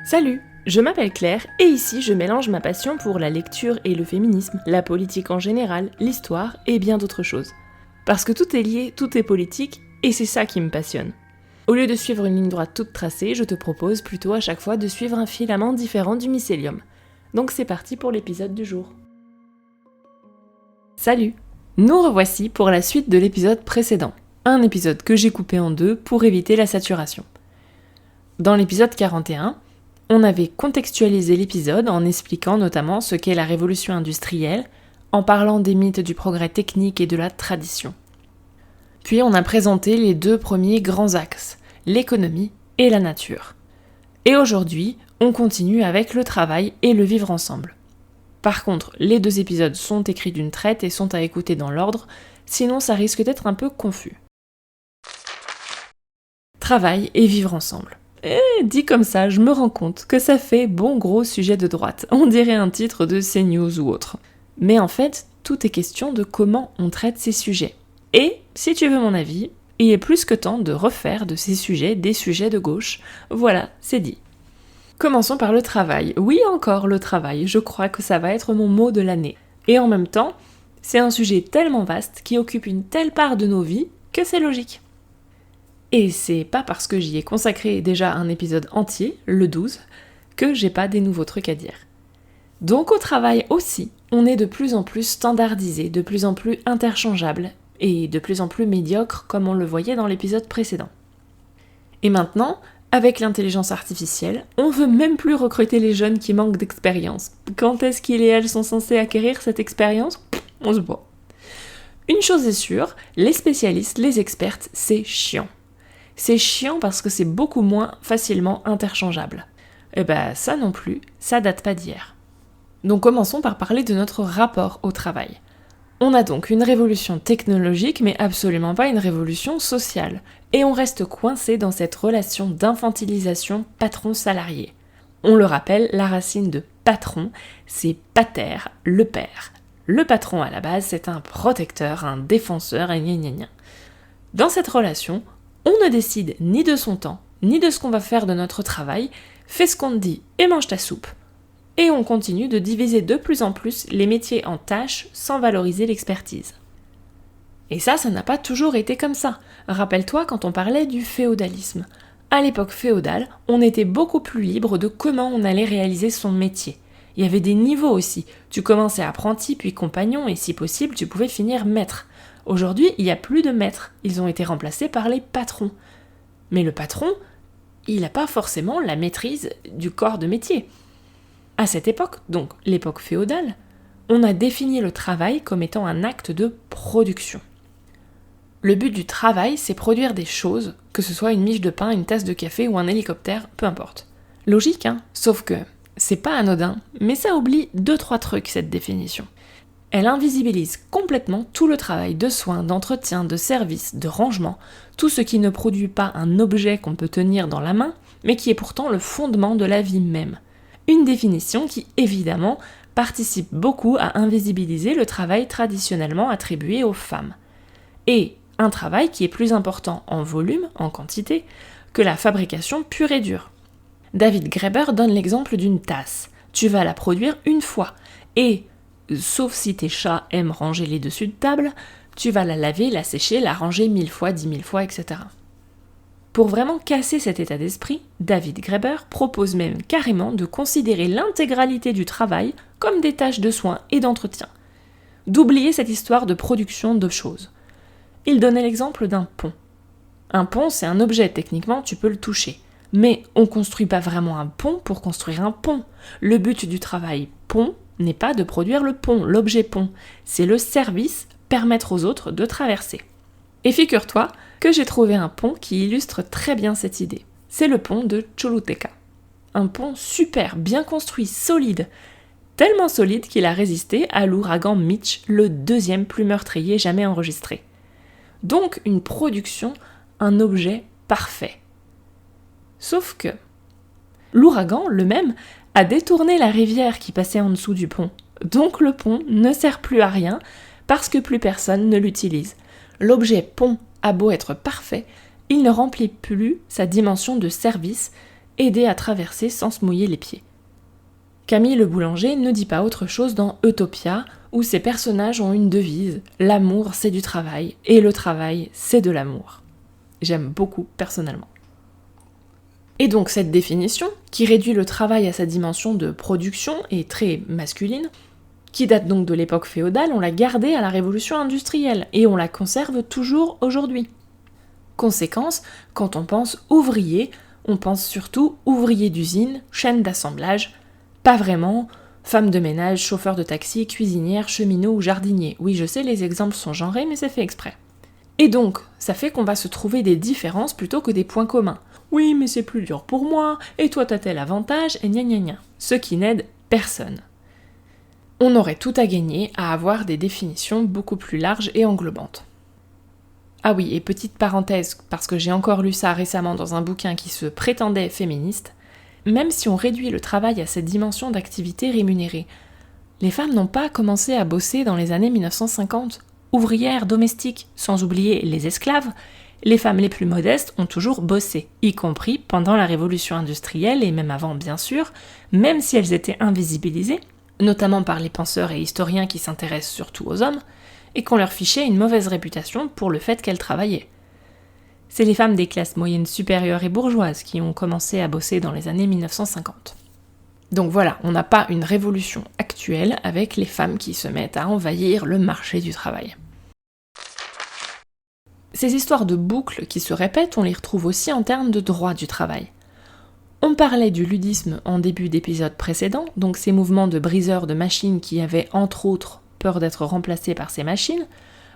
Salut, je m'appelle Claire et ici je mélange ma passion pour la lecture et le féminisme, la politique en général, l'histoire et bien d'autres choses. Parce que tout est lié, tout est politique et c'est ça qui me passionne. Au lieu de suivre une ligne droite toute tracée, je te propose plutôt à chaque fois de suivre un filament différent du mycélium. Donc c'est parti pour l'épisode du jour. Salut! Nous revoici pour la suite de l'épisode précédent. Un épisode que j'ai coupé en deux pour éviter la saturation. Dans l'épisode 41, on avait contextualisé l'épisode en expliquant notamment ce qu'est la révolution industrielle, en parlant des mythes du progrès technique et de la tradition. Puis on a présenté les deux premiers grands axes, l'économie et la nature. Et aujourd'hui, on continue avec le travail et le vivre ensemble. Par contre, les deux épisodes sont écrits d'une traite et sont à écouter dans l'ordre, sinon ça risque d'être un peu confus. Travail et vivre ensemble. Dit comme ça, je me rends compte que ça fait bon gros sujet de droite. On dirait un titre de CNews ou autre. Mais en fait, tout est question de comment on traite ces sujets. Et, si tu veux mon avis, il est plus que temps de refaire de ces sujets des sujets de gauche. Voilà, c'est dit. Commençons par le travail. Oui, encore le travail, je crois que ça va être mon mot de l'année. Et en même temps, c'est un sujet tellement vaste qui occupe une telle part de nos vies que c'est logique. Et c'est pas parce que j'y ai consacré déjà un épisode entier, le 12, que j'ai pas des nouveaux trucs à dire. Donc au travail aussi, on est de plus en plus standardisé, de plus en plus interchangeable, et de plus en plus médiocre comme on le voyait dans l'épisode précédent. Et maintenant, avec l'intelligence artificielle, on veut même plus recruter les jeunes qui manquent d'expérience. Quand est-ce qu'ils et elles sont censés acquérir cette expérience ? On se voit. Une chose est sûre, les spécialistes, les expertes, c'est chiant. C'est chiant parce que c'est beaucoup moins facilement interchangeable. Et ça non plus, ça date pas d'hier. Donc commençons par parler de notre rapport au travail. On a donc une révolution technologique, mais absolument pas une révolution sociale. Et on reste coincé dans cette relation d'infantilisation patron-salarié. On le rappelle, la racine de patron, c'est pater, le père. Le patron à la base, c'est un protecteur, un défenseur, et gna gna gna. Dans cette relation, on ne décide ni de son temps, ni de ce qu'on va faire de notre travail, fais ce qu'on te dit et mange ta soupe. Et on continue de diviser de plus en plus les métiers en tâches sans valoriser l'expertise. Et ça n'a pas toujours été comme ça. Rappelle-toi quand on parlait du féodalisme. À l'époque féodale, on était beaucoup plus libre de comment on allait réaliser son métier. Il y avait des niveaux aussi. Tu commençais apprenti puis compagnon et si possible, tu pouvais finir maître. Aujourd'hui, il n'y a plus de maîtres, ils ont été remplacés par les patrons. Mais le patron, il n'a pas forcément la maîtrise du corps de métier. À cette époque, donc l'époque féodale, on a défini le travail comme étant un acte de production. Le but du travail, c'est produire des choses, que ce soit une miche de pain, une tasse de café ou un hélicoptère, peu importe. Logique, hein ? Sauf que c'est pas anodin, mais ça oublie 2-3 trucs, cette définition. Elle invisibilise complètement tout le travail de soins, d'entretien, de service, de rangement, tout ce qui ne produit pas un objet qu'on peut tenir dans la main, mais qui est pourtant le fondement de la vie même. Une définition qui, évidemment, participe beaucoup à invisibiliser le travail traditionnellement attribué aux femmes. Et un travail qui est plus important en volume, en quantité, que la fabrication pure et dure. David Graeber donne l'exemple d'une tasse. Tu vas la produire une fois, et sauf si tes chats aiment ranger les dessus de table, tu vas la laver, la sécher, la ranger 1000 fois, 10 000 fois, etc. Pour vraiment casser cet état d'esprit, David Graeber propose même carrément de considérer l'intégralité du travail comme des tâches de soins et d'entretien. D'oublier cette histoire de production de choses. Il donnait l'exemple d'un pont. Un pont, c'est un objet, techniquement, tu peux le toucher. Mais on ne construit pas vraiment un pont pour construire un pont. Le but du travail pont n'est pas de produire le pont, l'objet pont, c'est le service, permettre aux autres de traverser. Et figure-toi que j'ai trouvé un pont qui illustre très bien cette idée. C'est le pont de Choluteca. Un pont super, bien construit, solide. Tellement solide qu'il a résisté à l'ouragan Mitch, le 2e plus meurtrier jamais enregistré. Donc une production, un objet parfait. Sauf que l'ouragan, le même, a détourné la rivière qui passait en dessous du pont. Donc le pont ne sert plus à rien parce que plus personne ne l'utilise. L'objet pont a beau être parfait, il ne remplit plus sa dimension de service aider à traverser sans se mouiller les pieds. Camille le boulanger ne dit pas autre chose dans Utopia, où ses personnages ont une devise « L'amour, c'est du travail, et le travail, c'est de l'amour ». J'aime beaucoup personnellement. Et donc cette définition, qui réduit le travail à sa dimension de production et très masculine, qui date donc de l'époque féodale, on l'a gardée à la révolution industrielle, et on la conserve toujours aujourd'hui. Conséquence, quand on pense ouvrier, on pense surtout ouvrier d'usine, chaîne d'assemblage, pas vraiment femme de ménage, chauffeur de taxi, cuisinière, cheminot ou jardinier. Oui, je sais, les exemples sont genrés, mais c'est fait exprès. Et donc, ça fait qu'on va se trouver des différences plutôt que des points communs. Oui, mais c'est plus dur pour moi, et toi t'as tel avantage, et gna gna gna. Ce qui n'aide personne. On aurait tout à gagner à avoir des définitions beaucoup plus larges et englobantes. Ah oui, et petite parenthèse, parce que j'ai encore lu ça récemment dans un bouquin qui se prétendait féministe, même si on réduit le travail à cette dimension d'activité rémunérée, les femmes n'ont pas commencé à bosser dans les années 1950. Ouvrières, domestiques, sans oublier les esclaves, les femmes les plus modestes ont toujours bossé, y compris pendant la révolution industrielle et même avant bien sûr, même si elles étaient invisibilisées, notamment par les penseurs et historiens qui s'intéressent surtout aux hommes, et qu'on leur fichait une mauvaise réputation pour le fait qu'elles travaillaient. C'est les femmes des classes moyennes supérieures et bourgeoises qui ont commencé à bosser dans les années 1950. Donc voilà, on n'a pas une révolution actuelle avec les femmes qui se mettent à envahir le marché du travail. Ces histoires de boucles qui se répètent, on les retrouve aussi en termes de droit du travail. On parlait du ludisme en début d'épisode précédent, donc ces mouvements de briseurs de machines qui avaient entre autres peur d'être remplacés par ces machines.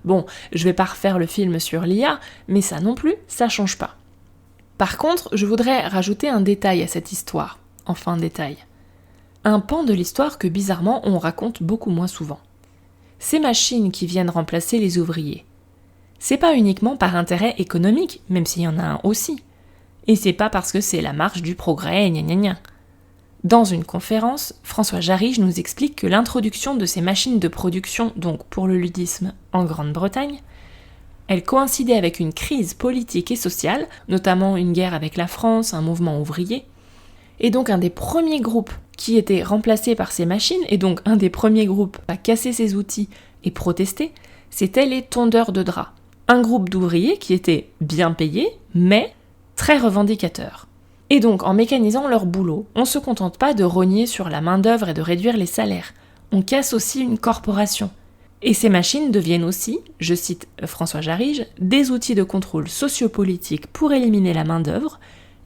Bon, je vais pas refaire le film sur l'IA, mais ça non plus, ça change pas. Par contre, je voudrais rajouter un détail à cette histoire. Enfin, détail. Un pan de l'histoire que bizarrement on raconte beaucoup moins souvent. Ces machines qui viennent remplacer les ouvriers. C'est pas uniquement par intérêt économique, même s'il y en a un aussi. Et c'est pas parce que c'est la marche du progrès, gna gna gna. Dans une conférence, François Jarige nous explique que l'introduction de ces machines de production, donc pour le ludisme, en Grande-Bretagne, elle coïncidait avec une crise politique et sociale, notamment une guerre avec la France, un mouvement ouvrier, et donc un des premiers groupes qui était remplacé par ces machines, et donc un des premiers groupes à casser ces outils et protester, c'était les tondeurs de draps. Un groupe d'ouvriers qui était bien payés, mais très revendicateurs. Et donc, en mécanisant leur boulot, on ne se contente pas de rogner sur la main-d'œuvre et de réduire les salaires. On casse aussi une corporation. Et ces machines deviennent aussi, je cite François Jarige, des outils de contrôle sociopolitique pour éliminer la main-d'œuvre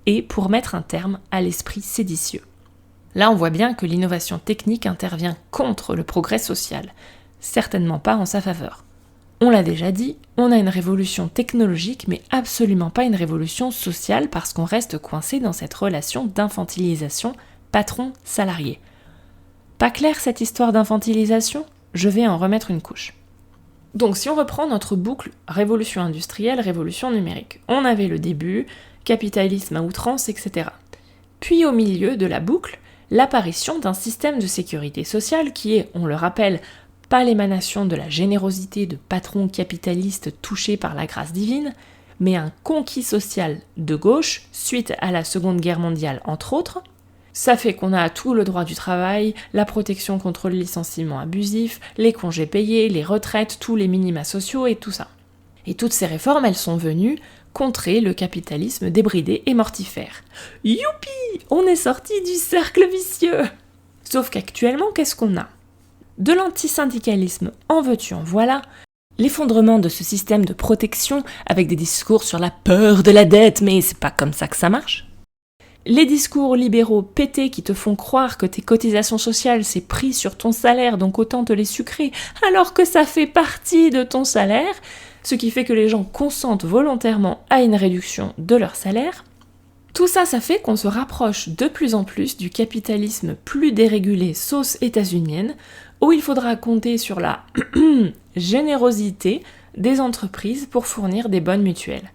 et pour mettre un terme à l'esprit séditieux. Là, on voit bien que l'innovation technique intervient contre le progrès social, certainement pas en sa faveur. On l'a déjà dit, on a une révolution technologique, mais absolument pas une révolution sociale parce qu'on reste coincé dans cette relation d'infantilisation patron-salarié. Pas clair cette histoire d'infantilisation ? Je vais en remettre une couche. Donc si on reprend notre boucle révolution industrielle, révolution numérique, on avait le début, capitalisme à outrance, etc. Puis au milieu de la boucle, l'apparition d'un système de sécurité sociale qui est, on le rappelle, pas l'émanation de la générosité de patrons capitalistes touchés par la grâce divine, mais un conquis social de gauche, suite à la Seconde Guerre mondiale entre autres. Ça fait qu'on a tout le droit du travail, la protection contre le licenciement abusif, les congés payés, les retraites, tous les minima sociaux et tout ça. Et toutes ces réformes, elles sont venues contrer le capitalisme débridé et mortifère. Youpi! On est sorti du cercle vicieux! Sauf qu'actuellement, qu'est-ce qu'on a ? De l'antisyndicalisme, en veux-tu, en voilà, l'effondrement de ce système de protection avec des discours sur la peur de la dette, mais c'est pas comme ça que ça marche. Les discours libéraux pétés qui te font croire que tes cotisations sociales c'est pris sur ton salaire, donc autant te les sucrer, alors que ça fait partie de ton salaire, ce qui fait que les gens consentent volontairement à une réduction de leur salaire. Tout ça, ça fait qu'on se rapproche de plus en plus du capitalisme plus dérégulé sauce états-unienne, où il faudra compter sur la générosité des entreprises pour fournir des bonnes mutuelles.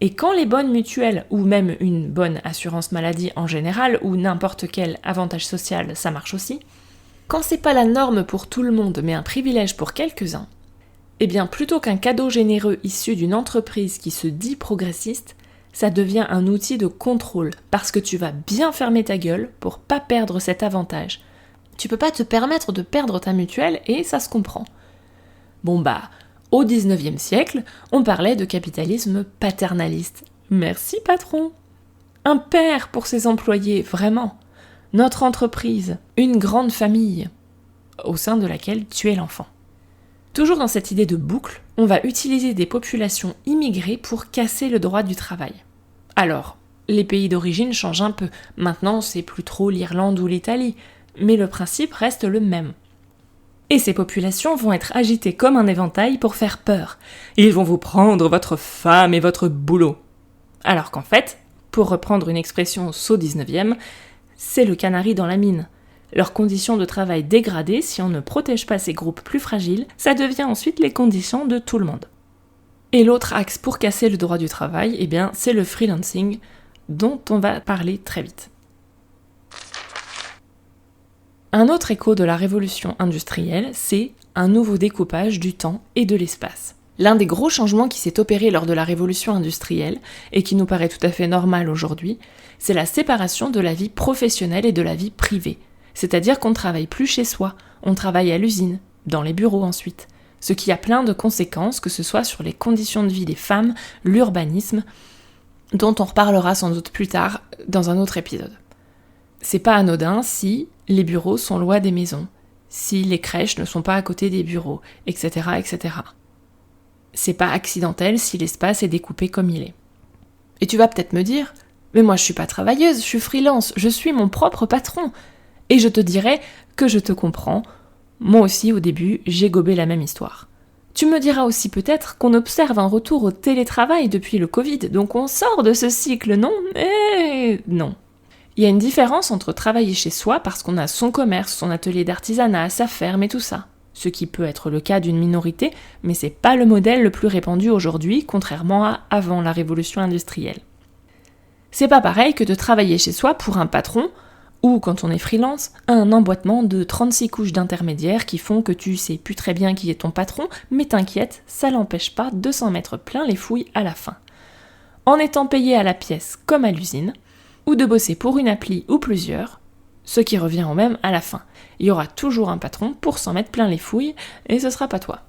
Et quand les bonnes mutuelles, ou même une bonne assurance maladie en général, ou n'importe quel avantage social, ça marche aussi, quand c'est pas la norme pour tout le monde, mais un privilège pour quelques-uns, eh bien plutôt qu'un cadeau généreux issu d'une entreprise qui se dit progressiste, ça devient un outil de contrôle, parce que tu vas bien fermer ta gueule pour pas perdre cet avantage. Tu peux pas te permettre de perdre ta mutuelle et ça se comprend. Au 19e siècle, on parlait de capitalisme paternaliste. Merci patron. Un père pour ses employés, vraiment. Notre entreprise, une grande famille, au sein de laquelle tu es l'enfant. Toujours dans cette idée de boucle, on va utiliser des populations immigrées pour casser le droit du travail. Alors, les pays d'origine changent un peu. Maintenant, c'est plus trop l'Irlande ou l'Italie, mais le principe reste le même. Et ces populations vont être agitées comme un éventail pour faire peur. Ils vont vous prendre votre femme et votre boulot. Alors qu'en fait, pour reprendre une expression saut 19e, c'est le canari dans la mine. Leurs conditions de travail dégradées, si on ne protège pas ces groupes plus fragiles, ça devient ensuite les conditions de tout le monde. Et l'autre axe pour casser le droit du travail, c'est le freelancing, dont on va parler très vite. Un autre écho de la révolution industrielle, c'est un nouveau découpage du temps et de l'espace. L'un des gros changements qui s'est opéré lors de la révolution industrielle, et qui nous paraît tout à fait normal aujourd'hui, c'est la séparation de la vie professionnelle et de la vie privée. C'est-à-dire qu'on ne travaille plus chez soi, on travaille à l'usine, dans les bureaux ensuite. Ce qui a plein de conséquences, que ce soit sur les conditions de vie des femmes, l'urbanisme, dont on reparlera sans doute plus tard dans un autre épisode. C'est pas anodin si les bureaux sont loin des maisons, si les crèches ne sont pas à côté des bureaux, etc., etc. C'est pas accidentel si l'espace est découpé comme il est. Et tu vas peut-être me dire, mais moi je suis pas travailleuse, je suis freelance, je suis mon propre patron. Et je te dirai que je te comprends, moi aussi au début j'ai gobé la même histoire. Tu me diras aussi peut-être qu'on observe un retour au télétravail depuis le Covid, donc on sort de ce cycle, non ? Non. Il y a une différence entre travailler chez soi parce qu'on a son commerce, son atelier d'artisanat, sa ferme et tout ça. Ce qui peut être le cas d'une minorité, mais c'est pas le modèle le plus répandu aujourd'hui, contrairement à avant la révolution industrielle. C'est pas pareil que de travailler chez soi pour un patron, ou quand on est freelance, un emboîtement de 36 couches d'intermédiaires qui font que tu sais plus très bien qui est ton patron, mais t'inquiète, ça l'empêche pas de s'en mettre plein les fouilles à la fin. En étant payé à la pièce comme à l'usine, ou de bosser pour une appli ou plusieurs, ce qui revient au même à la fin. Il y aura toujours un patron pour s'en mettre plein les fouilles, et ce sera pas toi.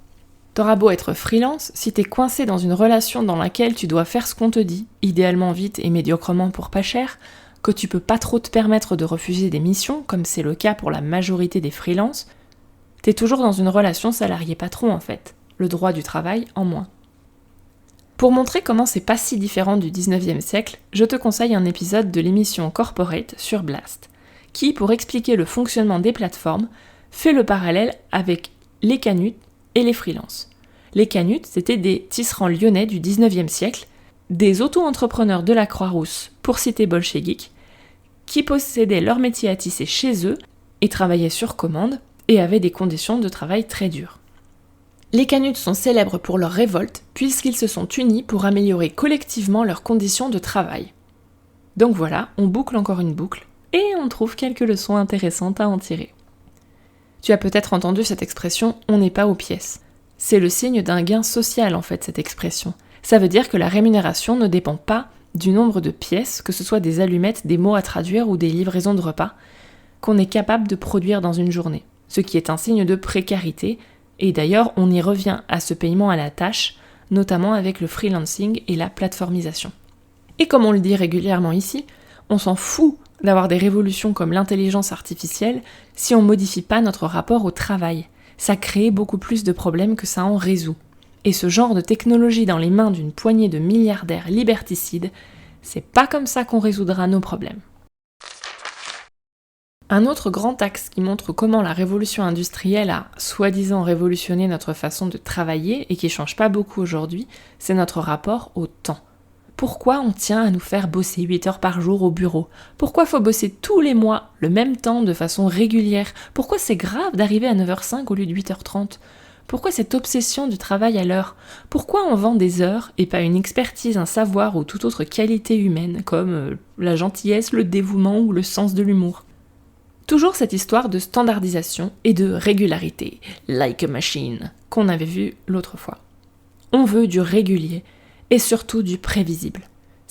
T'auras beau être freelance, si t'es coincé dans une relation dans laquelle tu dois faire ce qu'on te dit, idéalement vite et médiocrement pour pas cher, que tu peux pas trop te permettre de refuser des missions, comme c'est le cas pour la majorité des freelances, t'es toujours dans une relation salarié-patron en fait, le droit du travail en moins. Pour montrer comment c'est pas si différent du 19e siècle, je te conseille un épisode de l'émission Corporate sur Blast, qui, pour expliquer le fonctionnement des plateformes, fait le parallèle avec les canuts et les freelances. Les canuts, c'était des tisserands lyonnais du 19e siècle, des auto-entrepreneurs de la Croix-Rousse, pour citer Bolchevique, qui possédaient leur métier à tisser chez eux et travaillaient sur commande et avaient des conditions de travail très dures. Les canuts sont célèbres pour leur révolte puisqu'ils se sont unis pour améliorer collectivement leurs conditions de travail. Donc voilà, on boucle encore une boucle et on trouve quelques leçons intéressantes à en tirer. Tu as peut-être entendu cette expression « on n'est pas aux pièces ». C'est le signe d'un gain social en fait cette expression. Ça veut dire que la rémunération ne dépend pas du nombre de pièces, que ce soit des allumettes, des mots à traduire ou des livraisons de repas, qu'on est capable de produire dans une journée, ce qui est un signe de précarité. Et d'ailleurs, on y revient à ce paiement à la tâche, notamment avec le freelancing et la plateformisation. Et comme on le dit régulièrement ici, on s'en fout d'avoir des révolutions comme l'intelligence artificielle si on modifie pas notre rapport au travail. Ça crée beaucoup plus de problèmes que ça en résout. Et ce genre de technologie dans les mains d'une poignée de milliardaires liberticides, c'est pas comme ça qu'on résoudra nos problèmes. Un autre grand axe qui montre comment la révolution industrielle a soi-disant révolutionné notre façon de travailler et qui change pas beaucoup aujourd'hui, c'est notre rapport au temps. Pourquoi on tient à nous faire bosser 8 heures par jour au bureau ? Pourquoi faut bosser tous les mois le même temps de façon régulière ? Pourquoi c'est grave d'arriver à 9h05 au lieu de 8h30 ? Pourquoi cette obsession du travail à l'heure ? Pourquoi on vend des heures et pas une expertise, un savoir ou toute autre qualité humaine comme la gentillesse, le dévouement ou le sens de l'humour ? Toujours cette histoire de standardisation et de régularité, like a machine, qu'on avait vu l'autre fois. On veut du régulier et surtout du prévisible.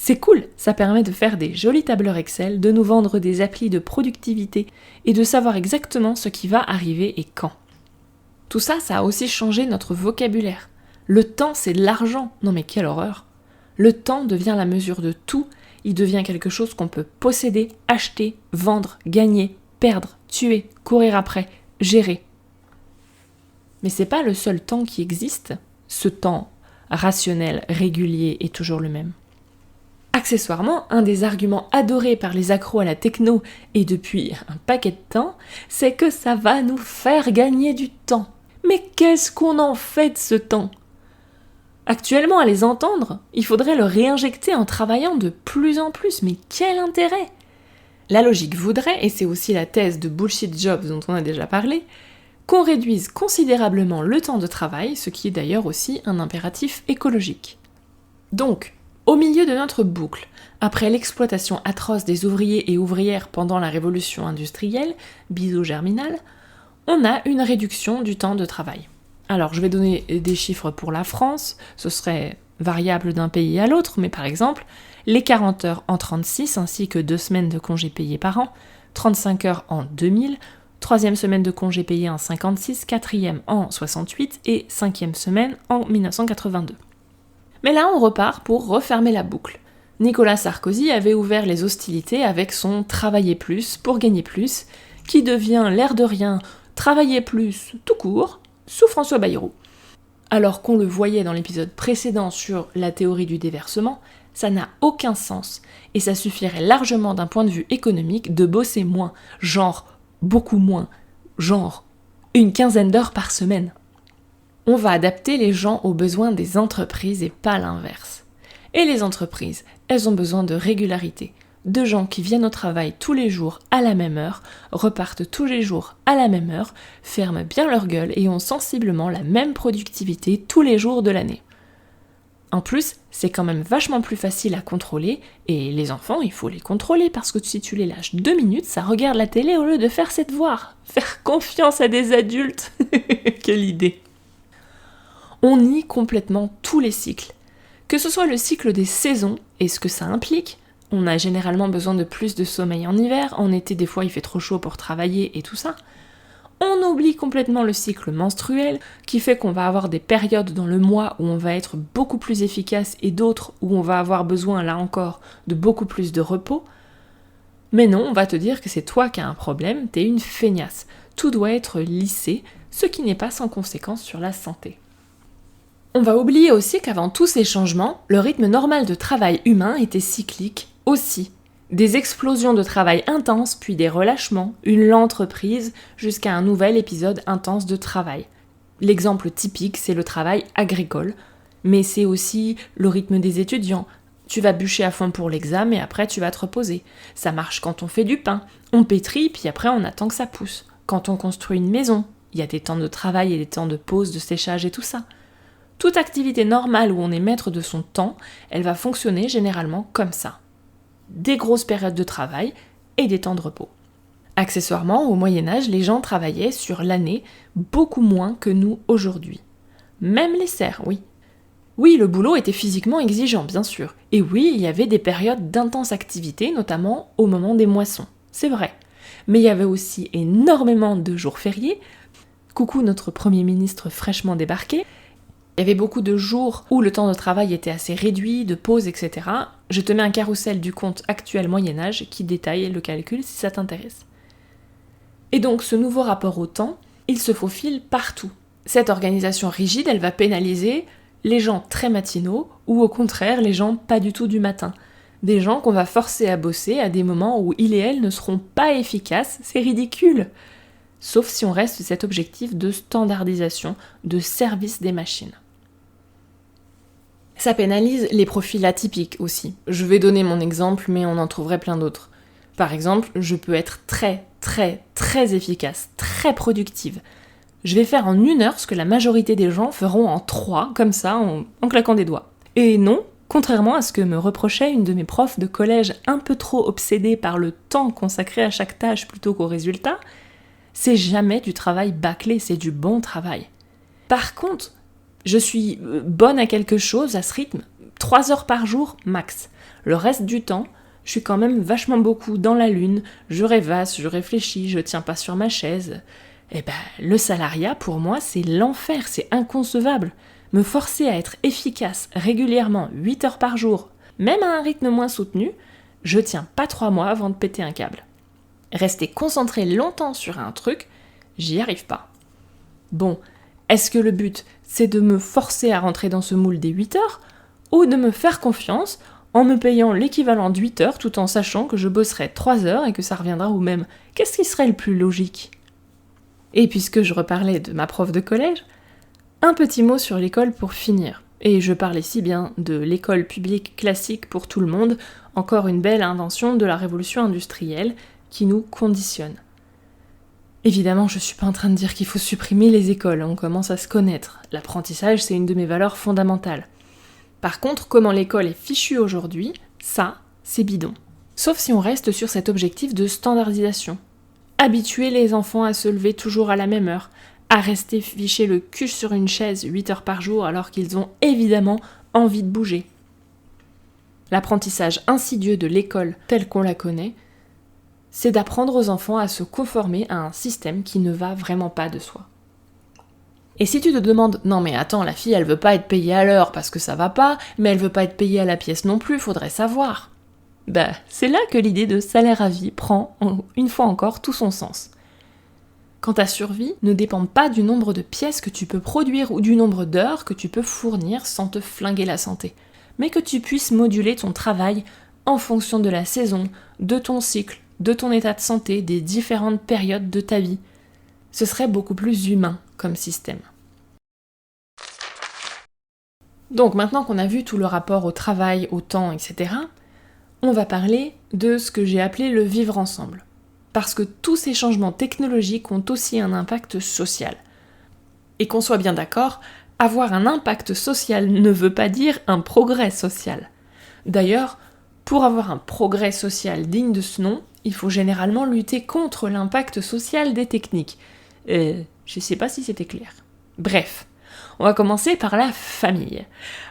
C'est cool, ça permet de faire des jolis tableurs Excel, de nous vendre des applis de productivité et de savoir exactement ce qui va arriver et quand. Tout ça, ça a aussi changé notre vocabulaire. Le temps, c'est de l'argent. Non mais quelle horreur. Le temps devient la mesure de tout, il devient quelque chose qu'on peut posséder, acheter, vendre, gagner, perdre, tuer, courir après, gérer. Mais c'est pas le seul temps qui existe, ce temps rationnel, régulier et toujours le même. Accessoirement, un des arguments adorés par les accros à la techno et depuis un paquet de temps, c'est que ça va nous faire gagner du temps. Mais qu'est-ce qu'on en fait de ce temps ? Actuellement, à les entendre, il faudrait le réinjecter en travaillant de plus en plus, mais quel intérêt ? La logique voudrait, et c'est aussi la thèse de Bullshit Jobs dont on a déjà parlé, qu'on réduise considérablement le temps de travail, ce qui est d'ailleurs aussi un impératif écologique. Donc, au milieu de notre boucle, après l'exploitation atroce des ouvriers et ouvrières pendant la révolution industrielle, bisous germinal, on a une réduction du temps de travail. Alors, je vais donner des chiffres pour la France, ce serait variable d'un pays à l'autre, mais par exemple, les 40 heures en 36, ainsi que 2 semaines de congés payés par an, 35 heures en 2000, 3e semaine de congés payés en 56, 4e en 68 et 5e semaine en 1982. Mais là, on repart pour refermer la boucle. Nicolas Sarkozy avait ouvert les hostilités avec son « travailler plus pour gagner plus », qui devient l'air de rien « travailler plus tout court » sous François Bayrou. Alors qu'on le voyait dans l'épisode précédent sur la théorie du déversement, ça n'a aucun sens, et ça suffirait largement d'un point de vue économique de bosser moins, genre beaucoup moins, genre une quinzaine d'heures par semaine. On va adapter les gens aux besoins des entreprises et pas l'inverse. Et les entreprises, elles ont besoin de régularité, de gens qui viennent au travail tous les jours à la même heure, repartent tous les jours à la même heure, ferment bien leur gueule et ont sensiblement la même productivité tous les jours de l'année. En plus, c'est quand même vachement plus facile à contrôler, et les enfants, il faut les contrôler, parce que si tu les lâches 2 minutes, ça regarde la télé au lieu de faire ses devoirs. Faire confiance à des adultes. Quelle idée. On nie complètement tous les cycles. Que ce soit le cycle des saisons et ce que ça implique, on a généralement besoin de plus de sommeil en hiver, en été des fois il fait trop chaud pour travailler et tout ça. On oublie complètement le cycle menstruel, qui fait qu'on va avoir des périodes dans le mois où on va être beaucoup plus efficace et d'autres où on va avoir besoin, là encore, de beaucoup plus de repos. Mais non, on va te dire que c'est toi qui as un problème, t'es une feignasse. Tout doit être lissé, ce qui n'est pas sans conséquence sur la santé. On va oublier aussi qu'avant tous ces changements, le rythme normal de travail humain était cyclique aussi. Des explosions de travail intenses, puis des relâchements, une lente reprise, jusqu'à un nouvel épisode intense de travail. L'exemple typique, c'est le travail agricole, mais c'est aussi le rythme des étudiants. Tu vas bûcher à fond pour l'examen et après tu vas te reposer. Ça marche quand on fait du pain, on pétrit, puis après on attend que ça pousse. Quand on construit une maison, il y a des temps de travail et des temps de pause, de séchage et tout ça. Toute activité normale où on est maître de son temps, elle va fonctionner généralement comme ça. Des grosses périodes de travail et des temps de repos. Accessoirement, au Moyen-Âge, les gens travaillaient sur l'année beaucoup moins que nous aujourd'hui. Même les serfs, oui. Oui, le boulot était physiquement exigeant, bien sûr. Et oui, il y avait des périodes d'intense activité, notamment au moment des moissons. C'est vrai. Mais il y avait aussi énormément de jours fériés. Coucou notre Premier ministre fraîchement débarqué. Il y avait beaucoup de jours où le temps de travail était assez réduit, de pauses, etc. Je te mets un carrousel du compte actuel Moyen-Âge qui détaille le calcul si ça t'intéresse. Et donc ce nouveau rapport au temps, il se faufile partout. Cette organisation rigide, elle va pénaliser les gens très matinaux ou au contraire les gens pas du tout du matin. Des gens qu'on va forcer à bosser à des moments où ils et elles ne seront pas efficaces, c'est ridicule. Sauf si on reste cet objectif de standardisation, de service des machines. Ça pénalise les profils atypiques aussi. Je vais donner mon exemple, mais on en trouverait plein d'autres. Par exemple, je peux être très efficace, très productive. Je vais faire en 1 heure ce que la majorité des gens feront en 3, comme ça, en claquant des doigts. Et non, contrairement à ce que me reprochait une de mes profs de collège un peu trop obsédée par le temps consacré à chaque tâche plutôt qu'au résultat, c'est jamais du travail bâclé, c'est du bon travail. Par contre, je suis bonne à quelque chose à ce rythme, 3 heures par jour max. Le reste du temps, je suis quand même vachement beaucoup dans la lune, je rêvasse, je réfléchis, je tiens pas sur ma chaise. Le salariat, pour moi, c'est l'enfer, c'est inconcevable. Me forcer à être efficace régulièrement 8 heures par jour, même à un rythme moins soutenu, je tiens pas 3 mois avant de péter un câble. Rester concentré longtemps sur un truc, j'y arrive pas. Bon, est-ce que le but, c'est de me forcer à rentrer dans ce moule des 8 heures, ou de me faire confiance en me payant l'équivalent de 8 heures tout en sachant que je bosserai 3 heures et que ça reviendra au même? Qu'est-ce qui serait le plus logique? Et puisque je reparlais de ma prof de collège, un petit mot sur l'école pour finir. Et je parle ici bien de l'école publique classique pour tout le monde, encore une belle invention de la révolution industrielle qui nous conditionne. Évidemment, je suis pas en train de dire qu'il faut supprimer les écoles, on commence à se connaître. L'apprentissage, c'est une de mes valeurs fondamentales. Par contre, comment l'école est fichue aujourd'hui, ça, c'est bidon. Sauf si on reste sur cet objectif de standardisation. Habituer les enfants à se lever toujours à la même heure, à rester fichés le cul sur une chaise 8 heures par jour alors qu'ils ont évidemment envie de bouger. L'apprentissage insidieux de l'école telle qu'on la connaît, c'est d'apprendre aux enfants à se conformer à un système qui ne va vraiment pas de soi. Et si tu te demandes, non mais attends, la fille elle veut pas être payée à l'heure parce que ça va pas, mais elle veut pas être payée à la pièce non plus, faudrait savoir. C'est là que l'idée de salaire à vie prend, une fois encore, tout son sens. Quand ta survie ne dépend pas du nombre de pièces que tu peux produire ou du nombre d'heures que tu peux fournir sans te flinguer la santé, mais que tu puisses moduler ton travail en fonction de la saison, de ton cycle, de ton état de santé, des différentes périodes de ta vie. Ce serait beaucoup plus humain comme système. Donc maintenant qu'on a vu tout le rapport au travail, au temps, etc., on va parler de ce que j'ai appelé le vivre ensemble. Parce que tous ces changements technologiques ont aussi un impact social. Et qu'on soit bien d'accord, avoir un impact social ne veut pas dire un progrès social. D'ailleurs, pour avoir un progrès social digne de ce nom, il faut généralement lutter contre l'impact social des techniques. Je sais pas si c'était clair. Bref, on va commencer par la famille.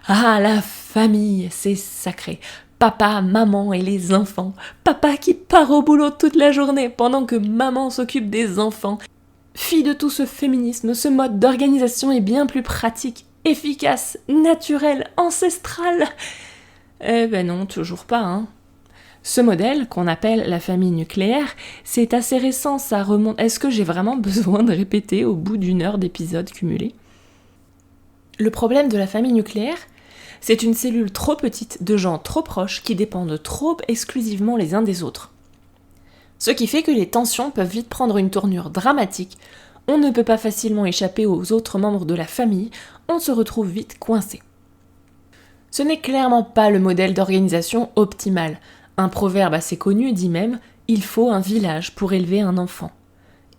Ah, la famille, c'est sacré. Papa, maman et les enfants. Papa qui part au boulot toute la journée pendant que maman s'occupe des enfants. Fille de tout ce féminisme, ce mode d'organisation est bien plus pratique, efficace, naturel, ancestral. Non, toujours pas, hein. Ce modèle, qu'on appelle la famille nucléaire, c'est assez récent, ça remonte... Est-ce que j'ai vraiment besoin de répéter au bout d'1 heure d'épisodes cumulés? Le problème de la famille nucléaire, c'est une cellule trop petite de gens trop proches qui dépendent trop exclusivement les uns des autres. Ce qui fait que les tensions peuvent vite prendre une tournure dramatique, on ne peut pas facilement échapper aux autres membres de la famille, on se retrouve vite coincé. Ce n'est clairement pas le modèle d'organisation optimal. Un proverbe assez connu dit même « il faut un village pour élever un enfant ».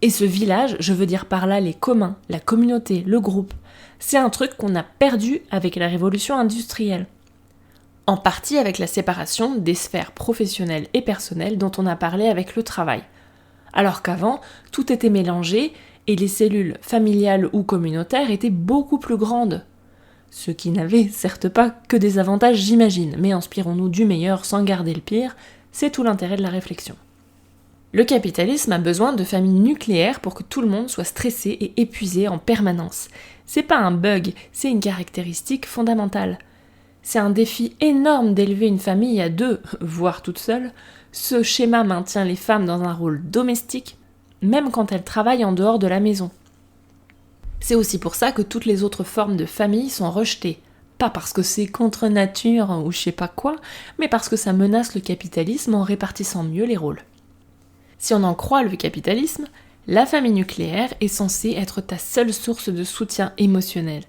Et ce village, je veux dire par là les communs, la communauté, le groupe, c'est un truc qu'on a perdu avec la révolution industrielle. En partie avec la séparation des sphères professionnelles et personnelles dont on a parlé avec le travail. Alors qu'avant, tout était mélangé et les cellules familiales ou communautaires étaient beaucoup plus grandes. Ce qui n'avait certes pas que des avantages, j'imagine, mais inspirons-nous du meilleur sans garder le pire, c'est tout l'intérêt de la réflexion. Le capitalisme a besoin de familles nucléaires pour que tout le monde soit stressé et épuisé en permanence. C'est pas un bug, c'est une caractéristique fondamentale. C'est un défi énorme d'élever une famille à 2, voire toute seule. Ce schéma maintient les femmes dans un rôle domestique, même quand elles travaillent en dehors de la maison. C'est aussi pour ça que toutes les autres formes de famille sont rejetées. Pas parce que c'est contre nature ou je sais pas quoi, mais parce que ça menace le capitalisme en répartissant mieux les rôles. Si on en croit le capitalisme, la famille nucléaire est censée être ta seule source de soutien émotionnel.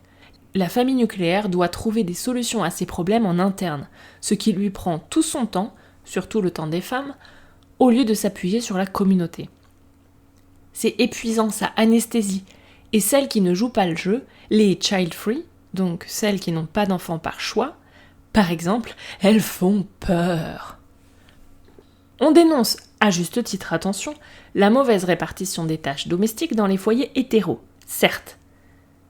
La famille nucléaire doit trouver des solutions à ses problèmes en interne, ce qui lui prend tout son temps, surtout le temps des femmes, au lieu de s'appuyer sur la communauté. C'est épuisant, ça anesthésie, et celles qui ne jouent pas le jeu, les child-free, donc celles qui n'ont pas d'enfants par choix, par exemple, elles font peur. On dénonce, à juste titre attention, la mauvaise répartition des tâches domestiques dans les foyers hétéros, certes.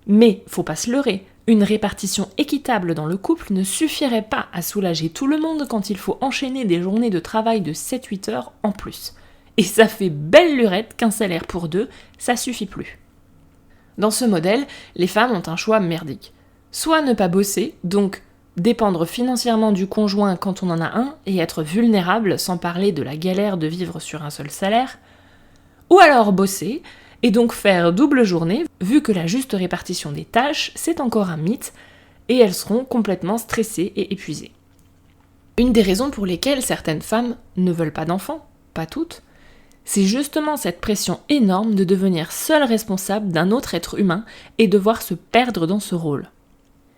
Mais, faut pas se leurrer, Une répartition équitable dans le couple ne suffirait pas à soulager tout le monde quand il faut enchaîner des journées de travail de 7-8 heures en plus. Et ça fait belle lurette qu'un salaire pour deux, ça suffit plus. Dans ce modèle, les femmes ont un choix merdique. Soit ne pas bosser, donc dépendre financièrement du conjoint quand on en a un et être vulnérable sans parler de la galère de vivre sur un seul salaire, ou alors bosser et donc faire double journée, vu que la juste répartition des tâches, c'est encore un mythe, et elles seront complètement stressées et épuisées. Une des raisons pour lesquelles certaines femmes ne veulent pas d'enfants, pas toutes, c'est justement cette pression énorme de devenir seule responsable d'un autre être humain et devoir se perdre dans ce rôle.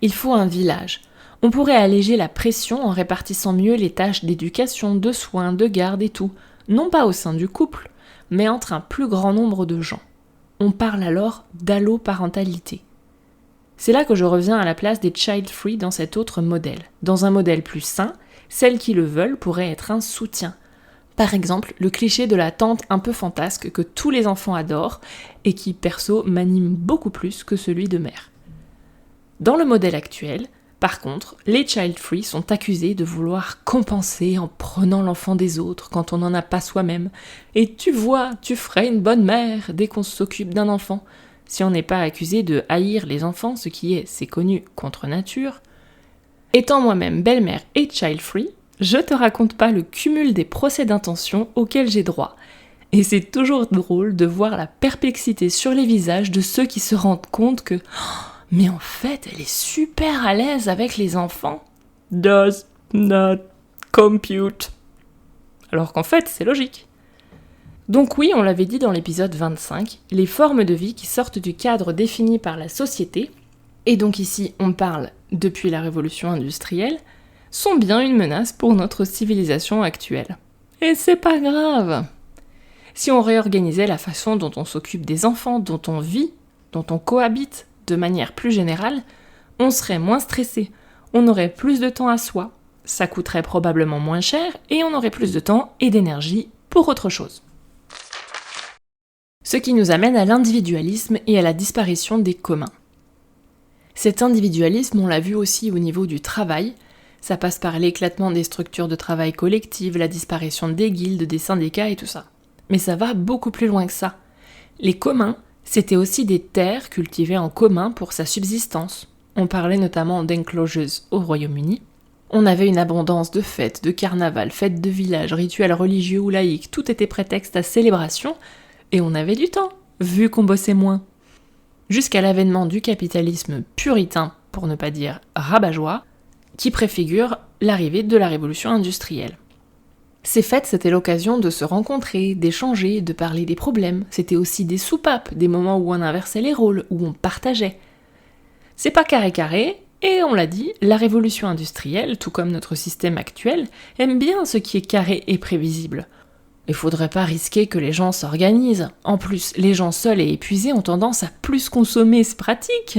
Il faut un village. On pourrait alléger la pression en répartissant mieux les tâches d'éducation, de soins, de garde et tout, non pas au sein du couple, mais entre un plus grand nombre de gens. On parle alors d'alloparentalité. C'est là que je reviens à la place des child-free dans cet autre modèle. Dans un modèle plus sain, celles qui le veulent pourraient être un soutien. Par exemple, le cliché de la tante un peu fantasque que tous les enfants adorent et qui, perso, m'anime beaucoup plus que celui de mère. Dans le modèle actuel, par contre, les child-free sont accusés de vouloir compenser en prenant l'enfant des autres quand on n'en a pas soi-même. Et tu vois, tu ferais une bonne mère dès qu'on s'occupe d'un enfant. Si on n'est pas accusé de haïr les enfants, ce qui est, c'est connu, contre nature. Étant moi-même belle-mère et child-free, je te raconte pas le cumul des procès d'intention auxquels j'ai droit. Et c'est toujours drôle de voir la perplexité sur les visages de ceux qui se rendent compte que mais en fait, elle est super à l'aise avec les enfants. Does not compute. Alors qu'en fait, c'est logique. Donc oui, on l'avait dit dans l'épisode 25, les formes de vie qui sortent du cadre défini par la société, et donc ici on parle depuis la révolution industrielle, sont bien une menace pour notre civilisation actuelle. Et c'est pas grave. Si on réorganisait la façon dont on s'occupe des enfants, dont on vit, dont on cohabite, de manière plus générale, on serait moins stressé, on aurait plus de temps à soi, ça coûterait probablement moins cher et on aurait plus de temps et d'énergie pour autre chose. Ce qui nous amène à l'individualisme et à la disparition des communs. Cet individualisme, on l'a vu aussi au niveau du travail, ça passe par l'éclatement des structures de travail collectives, la disparition des guildes, des syndicats et tout ça. Mais ça va beaucoup plus loin que ça. Les communs, c'était aussi des terres cultivées en commun pour sa subsistance. On parlait notamment d'enclosures au Royaume-Uni. On avait une abondance de fêtes, de carnavals, fêtes de village, rituels religieux ou laïques, tout était prétexte à célébration, et on avait du temps, vu qu'on bossait moins. Jusqu'à l'avènement du capitalisme puritain, pour ne pas dire rabat-joie, qui préfigure l'arrivée de la révolution industrielle. Ces fêtes, c'était l'occasion de se rencontrer, d'échanger, de parler des problèmes. C'était aussi des soupapes, des moments où on inversait les rôles, où on partageait. C'est pas carré, et on l'a dit, la révolution industrielle, tout comme notre système actuel, aime bien ce qui est carré et prévisible. Il faudrait pas risquer que les gens s'organisent. En plus, les gens seuls et épuisés ont tendance à plus consommer, c'est pratique.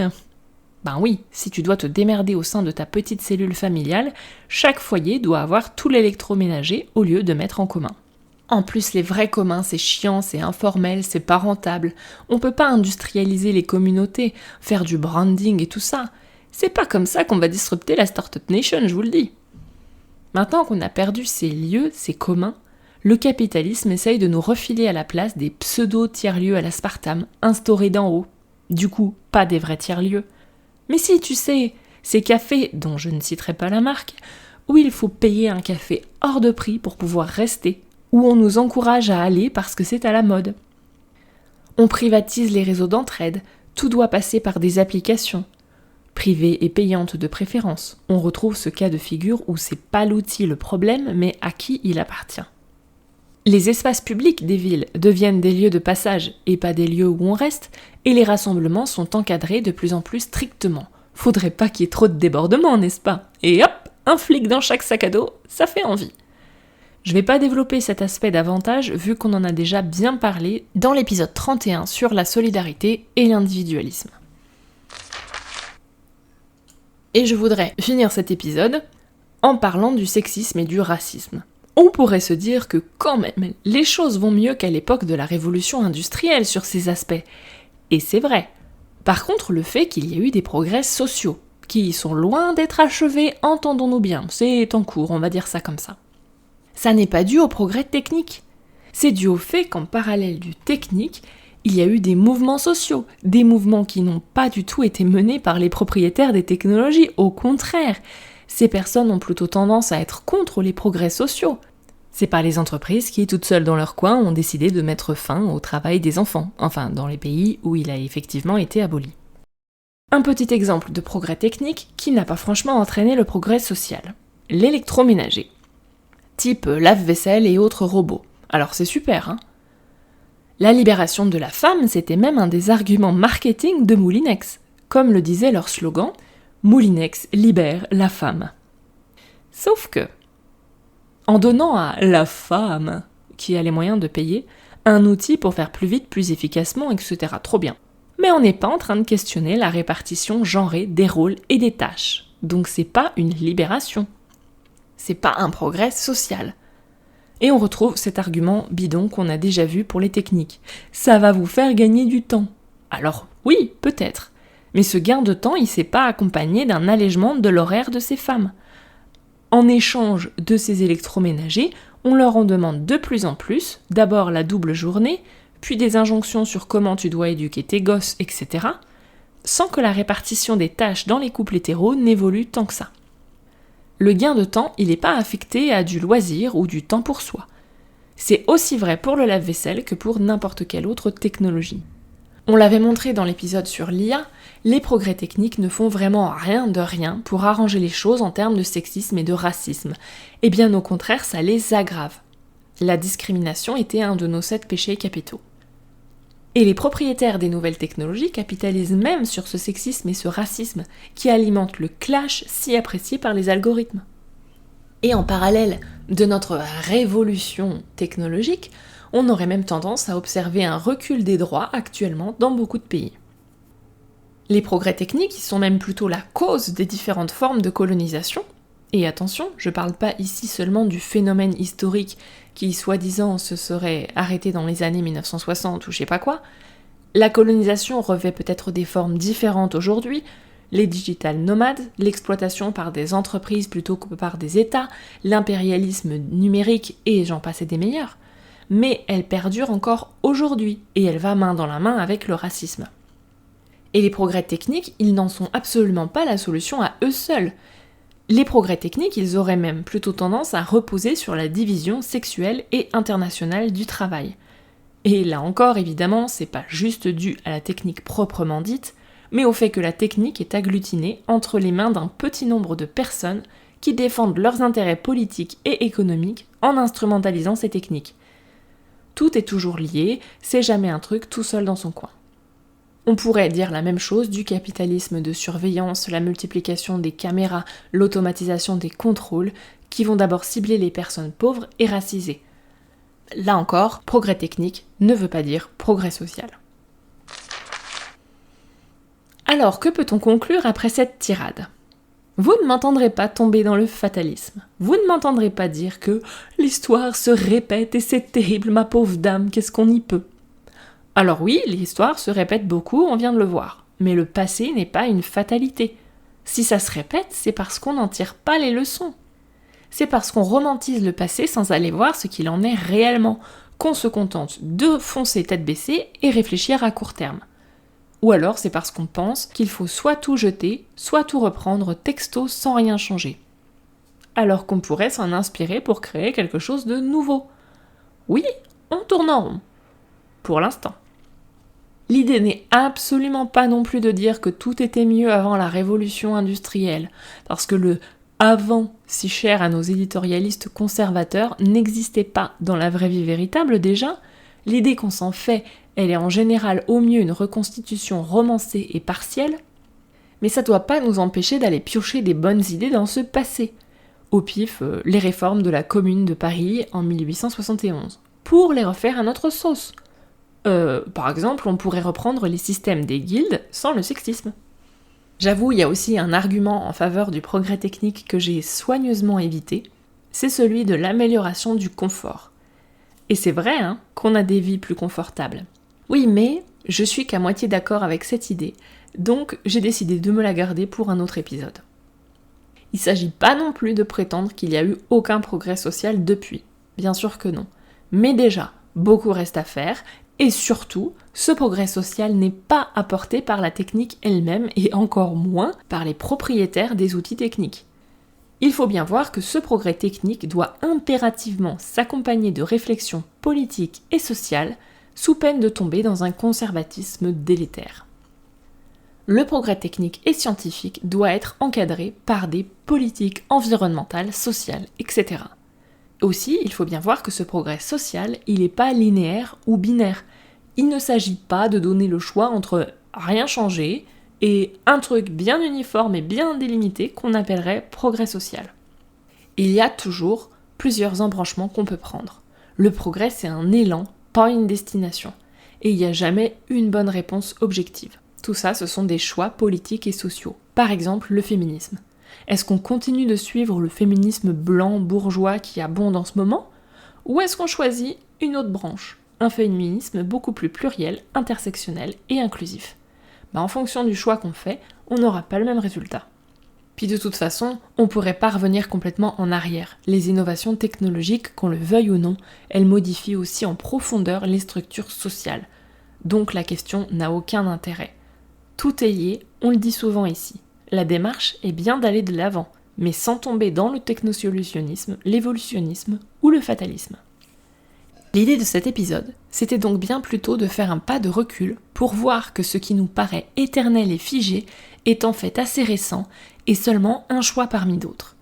Ben oui, si tu dois te démerder au sein de ta petite cellule familiale, chaque foyer doit avoir tout l'électroménager au lieu de mettre en commun. En plus, les vrais communs, c'est chiant, c'est informel, c'est pas rentable. On peut pas industrialiser les communautés, faire du branding et tout ça. C'est pas comme ça qu'on va disrupter la Startup Nation, je vous le dis. Maintenant qu'on a perdu ces lieux, ces communs, le capitalisme essaye de nous refiler à la place des pseudo-tiers-lieux à l'aspartame, instaurés d'en haut. Du coup, pas des vrais tiers-lieux. Mais si, tu sais, ces cafés, dont je ne citerai pas la marque, où il faut payer un café hors de prix pour pouvoir rester, où on nous encourage à aller parce que c'est à la mode. On privatise les réseaux d'entraide, tout doit passer par des applications, privées et payantes de préférence. On retrouve ce cas de figure où c'est pas l'outil le problème, mais à qui il appartient. Les espaces publics des villes deviennent des lieux de passage et pas des lieux où on reste, et les rassemblements sont encadrés de plus en plus strictement. Faudrait pas qu'il y ait trop de débordements, n'est-ce pas? Et hop, un flic dans chaque sac à dos, ça fait envie. Je vais pas développer cet aspect davantage vu qu'on en a déjà bien parlé dans l'épisode 31 sur la solidarité et l'individualisme. Et je voudrais finir cet épisode en parlant du sexisme et du racisme. On pourrait se dire que quand même, les choses vont mieux qu'à l'époque de la révolution industrielle sur ces aspects. Et c'est vrai. Par contre, le fait qu'il y ait eu des progrès sociaux, qui sont loin d'être achevés, entendons-nous bien, c'est en cours, on va dire ça comme ça. Ça n'est pas dû au progrès technique. C'est dû au fait qu'en parallèle du technique, il y a eu des mouvements sociaux, des mouvements qui n'ont pas du tout été menés par les propriétaires des technologies, au contraire. Ces personnes ont plutôt tendance à être contre les progrès sociaux. C'est pas les entreprises qui, toutes seules dans leur coin, ont décidé de mettre fin au travail des enfants, enfin dans les pays où il a effectivement été aboli. Un petit exemple de progrès technique qui n'a pas franchement entraîné le progrès social. L'électroménager. Type lave-vaisselle et autres robots. Alors c'est super, hein ? La libération de la femme, c'était même un des arguments marketing de Moulinex. Comme le disait leur slogan, Moulinex libère la femme. Sauf que, en donnant à la femme, qui a les moyens de payer, un outil pour faire plus vite, plus efficacement, etc. Trop bien. Mais on n'est pas en train de questionner la répartition genrée des rôles et des tâches. Donc c'est pas une libération. C'est pas un progrès social. Et on retrouve cet argument bidon qu'on a déjà vu pour les techniques. Ça va vous faire gagner du temps. Alors oui, peut-être. Mais ce gain de temps, il s'est pas accompagné d'un allègement de l'horaire de ces femmes. En échange de ces électroménagers, on leur en demande de plus en plus, d'abord la double journée, puis des injonctions sur comment tu dois éduquer tes gosses, etc., sans que la répartition des tâches dans les couples hétéros n'évolue tant que ça. Le gain de temps, il n'est pas affecté à du loisir ou du temps pour soi. C'est aussi vrai pour le lave-vaisselle que pour n'importe quelle autre technologie. On l'avait montré dans l'épisode sur l'IA, les progrès techniques ne font vraiment rien de rien pour arranger les choses en termes de sexisme et de racisme. Et bien au contraire, ça les aggrave. La discrimination était un de nos 7 péchés capitaux. Et les propriétaires des nouvelles technologies capitalisent même sur ce sexisme et ce racisme qui alimentent le clash si apprécié par les algorithmes. Et en parallèle de notre révolution technologique, on aurait même tendance à observer un recul des droits actuellement dans beaucoup de pays. Les progrès techniques sont même plutôt la cause des différentes formes de colonisation. Et attention, je parle pas ici seulement du phénomène historique qui, soi-disant, se serait arrêté dans les années 1960 ou je sais pas quoi. La colonisation revêt peut-être des formes différentes aujourd'hui, les digital nomades, l'exploitation par des entreprises plutôt que par des États, l'impérialisme numérique et j'en passe et des meilleurs. Mais elle perdure encore aujourd'hui et elle va main dans la main avec le racisme. Et les progrès techniques, ils n'en sont absolument pas la solution à eux seuls. Les progrès techniques, ils auraient même plutôt tendance à reposer sur la division sexuelle et internationale du travail. Et là encore, évidemment, c'est pas juste dû à la technique proprement dite, mais au fait que la technique est agglutinée entre les mains d'un petit nombre de personnes qui défendent leurs intérêts politiques et économiques en instrumentalisant ces techniques. Tout est toujours lié, c'est jamais un truc tout seul dans son coin. On pourrait dire la même chose du capitalisme de surveillance, la multiplication des caméras, l'automatisation des contrôles, qui vont d'abord cibler les personnes pauvres et racisées. Là encore, progrès technique ne veut pas dire progrès social. Alors, que peut-on conclure après cette tirade ? Vous ne m'entendrez pas tomber dans le fatalisme. Vous ne m'entendrez pas dire que l'histoire se répète et c'est terrible, ma pauvre dame, qu'est-ce qu'on y peut ? Alors oui, l'histoire se répète beaucoup, on vient de le voir. Mais le passé n'est pas une fatalité. Si ça se répète, c'est parce qu'on n'en tire pas les leçons. C'est parce qu'on romantise le passé sans aller voir ce qu'il en est réellement, qu'on se contente de foncer tête baissée et réfléchir à court terme. Ou alors c'est parce qu'on pense qu'il faut soit tout jeter, soit tout reprendre texto sans rien changer. Alors qu'on pourrait s'en inspirer pour créer quelque chose de nouveau. Oui, on tourne en rond. Pour l'instant. L'idée n'est absolument pas non plus de dire que tout était mieux avant la révolution industrielle, parce que le « avant » si cher à nos éditorialistes conservateurs n'existait pas dans la vraie vie véritable déjà. L'idée qu'on s'en fait, elle est en général au mieux une reconstitution romancée et partielle, mais ça doit pas nous empêcher d'aller piocher des bonnes idées dans ce passé. Au pif, les réformes de la Commune de Paris en 1871, pour les refaire à notre sauce. Par exemple, on pourrait reprendre les systèmes des guildes sans le sexisme. J'avoue, il y a aussi un argument en faveur du progrès technique que j'ai soigneusement évité, c'est celui de l'amélioration du confort. Et c'est vrai, qu'on a des vies plus confortables. Oui, mais Je suis qu'à moitié d'accord avec cette idée, donc j'ai décidé de me la garder pour un autre épisode. Il ne s'agit pas non plus de prétendre qu'il n'y a eu aucun progrès social depuis. Bien sûr que non. Mais déjà, beaucoup reste à faire, et surtout, ce progrès social n'est pas apporté par la technique elle-même, et encore moins par les propriétaires des outils techniques. Il faut bien voir que ce progrès technique doit impérativement s'accompagner de réflexions politiques et sociales, sous peine de tomber dans un conservatisme délétère. Le progrès technique et scientifique doit être encadré par des politiques environnementales, sociales, etc. Aussi, il faut bien voir que ce progrès social, il n'est pas linéaire ou binaire. Il ne s'agit pas de donner le choix entre rien changer et un truc bien uniforme et bien délimité qu'on appellerait progrès social. Il y a toujours plusieurs embranchements qu'on peut prendre. Le progrès, c'est un élan, pas une destination. Et il n'y a jamais une bonne réponse objective. Tout ça, ce sont des choix politiques et sociaux. Par exemple, le féminisme. Est-ce qu'on continue de suivre le féminisme blanc, bourgeois qui abonde en ce moment ? Ou est-ce qu'on choisit une autre branche ? Un féminisme beaucoup plus pluriel, intersectionnel et inclusif. En fonction du choix qu'on fait, on n'aura pas le même résultat. Puis de toute façon, on ne pourrait pas revenir complètement en arrière. Les innovations technologiques, qu'on le veuille ou non, elles modifient aussi en profondeur les structures sociales. Donc la question n'a aucun intérêt. Tout est lié, on le dit souvent ici. La démarche est bien d'aller de l'avant, mais sans tomber dans le technosolutionnisme, l'évolutionnisme ou le fatalisme. L'idée de cet épisode, c'était donc bien plutôt de faire un pas de recul pour voir que ce qui nous paraît éternel et figé est en fait assez récent et seulement un choix parmi d'autres.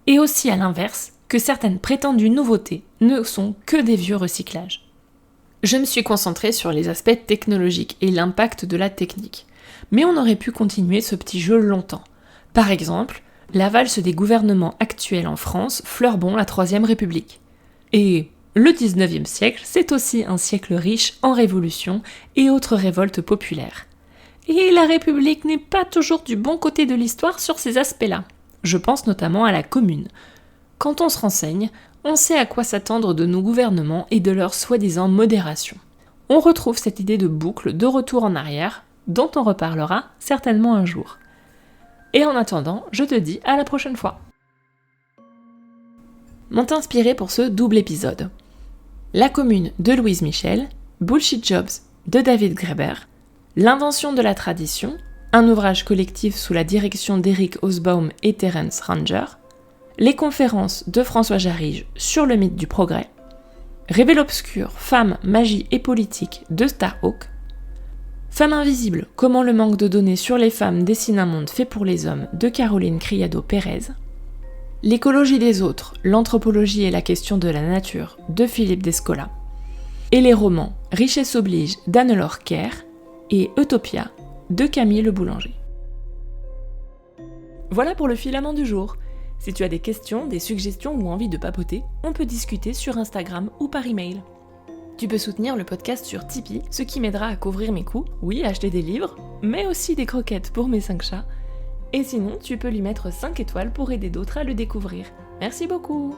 Et aussi à l'inverse, que certaines prétendues nouveautés ne sont que des vieux recyclages. Je me suis concentrée sur les aspects technologiques et l'impact de la technique. Mais on aurait pu continuer ce petit jeu longtemps. Par exemple, la valse des gouvernements actuels en France fleure bon la Troisième République. Et le 19e siècle, c'est aussi un siècle riche en révolutions et autres révoltes populaires. Et la République n'est pas toujours du bon côté de l'histoire sur ces aspects-là. Je pense notamment à la Commune. Quand on se renseigne, on sait à quoi s'attendre de nos gouvernements et de leur soi-disant modération. On retrouve cette idée de boucle, de retour en arrière, dont on reparlera certainement un jour. Et en attendant, je te dis à la prochaine fois. M'ont inspiré pour ce double épisode. La Commune de Louise Michel, Bullshit Jobs de David Graeber, L'invention de la tradition, un ouvrage collectif sous la direction d'Eric Hobsbawm et Terence Ranger, les conférences de François Jarige sur le mythe du progrès, Révèle obscur, femmes, magie et politique de Starhawk, Femme invisible, comment le manque de données sur les femmes dessine un monde fait pour les hommes de Caroline Criado-Pérez, L'écologie des autres, l'anthropologie et la question de la nature de Philippe Descola, et les romans Richesse oblige d'Anne-Laure Kerr et Utopia de Camille Le Boulanger. Voilà pour le filament du jour. Si tu as des questions, des suggestions ou envie de papoter, on peut discuter sur Instagram ou par email. Tu peux soutenir le podcast sur Tipeee, ce qui m'aidera à couvrir mes coûts, oui, acheter des livres, mais aussi des croquettes pour mes 5 chats. Et sinon, tu peux lui mettre 5 étoiles pour aider d'autres à le découvrir. Merci beaucoup!